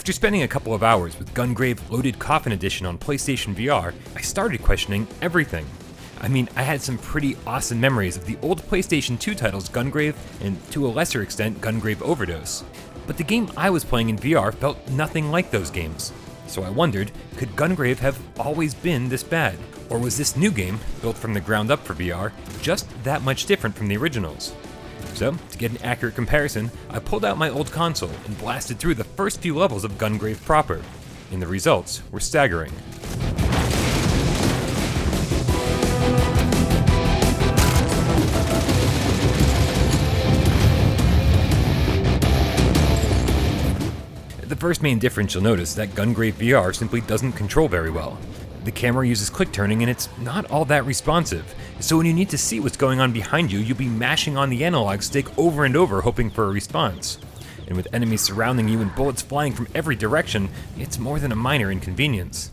After spending a couple of hours with Gungrave Loaded Coffin Edition on PlayStation VR, I started questioning everything. I mean, I had some pretty awesome memories of the old PlayStation 2 titles Gungrave and, to a lesser extent, Gungrave Overdose. But the game I was playing in VR felt nothing like those games. So I wondered, could Gungrave have always been this bad? Or was this new game, built from the ground up for VR, just that much different from the originals? So, to get an accurate comparison, I pulled out my old console and blasted through the first few levels of Gungrave proper, and the results were staggering. The first main difference you'll notice is that Gungrave VR simply doesn't control very well. The camera uses click turning and it's not all that responsive, so when you need to see what's going on behind you, you'll be mashing on the analog stick over and over hoping for a response. And with enemies surrounding you and bullets flying from every direction, it's more than a minor inconvenience.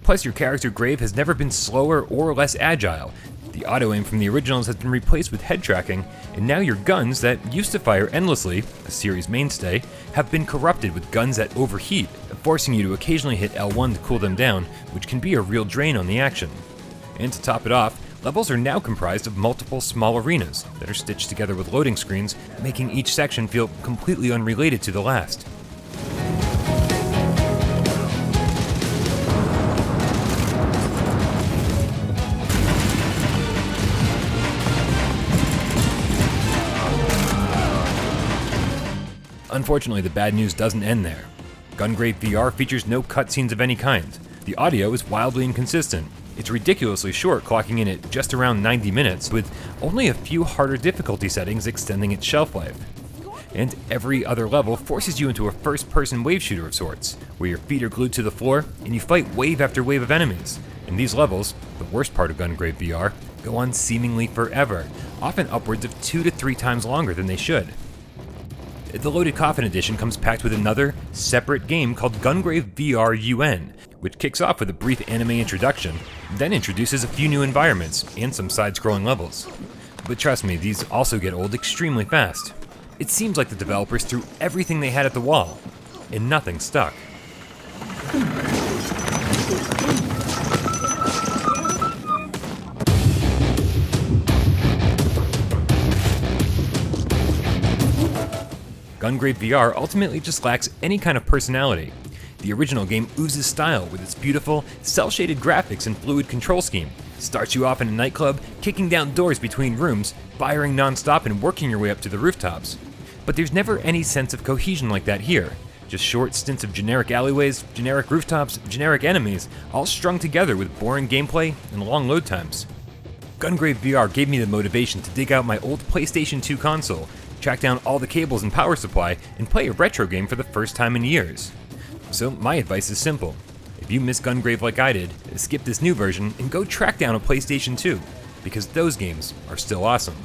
Plus, your character Grave has never been slower or less agile. The auto-aim from the originals has been replaced with head tracking, and now your guns that used to fire endlessly, a series mainstay, have been corrupted with guns that overheat, forcing you to occasionally hit L1 to cool them down, which can be a real drain on the action. And to top it off, levels are now comprised of multiple small arenas that are stitched together with loading screens, making each section feel completely unrelated to the last. Unfortunately, the bad news doesn't end there. Gungrave VR features no cutscenes of any kind. The audio is wildly inconsistent. It's ridiculously short, clocking in at just around 90 minutes, with only a few harder difficulty settings extending its shelf life. And every other level forces you into a first-person wave shooter of sorts, where your feet are glued to the floor and you fight wave after wave of enemies. And these levels, the worst part of Gungrave VR, go on seemingly forever, often upwards of 2 to 3 times longer than they should. The Loaded Coffin Edition comes packed with another, separate game called Gungrave VR UN, which kicks off with a brief anime introduction, then introduces a few new environments and some side-scrolling levels. But trust me, these also get old extremely fast. It seems like the developers threw everything they had at the wall, and nothing stuck. Gungrave VR ultimately just lacks any kind of personality. The original game oozes style with its beautiful, cel-shaded graphics and fluid control scheme. Starts you off in a nightclub, kicking down doors between rooms, firing non-stop and working your way up to the rooftops. But there's never any sense of cohesion like that here. Just short stints of generic alleyways, generic rooftops, generic enemies, all strung together with boring gameplay and long load times. Gungrave VR gave me the motivation to dig out my old PlayStation 2 console, track down all the cables and power supply, and play a retro game for the first time in years. So my advice is simple. If you miss Gungrave like I did, skip this new version and go track down a PlayStation 2, because those games are still awesome.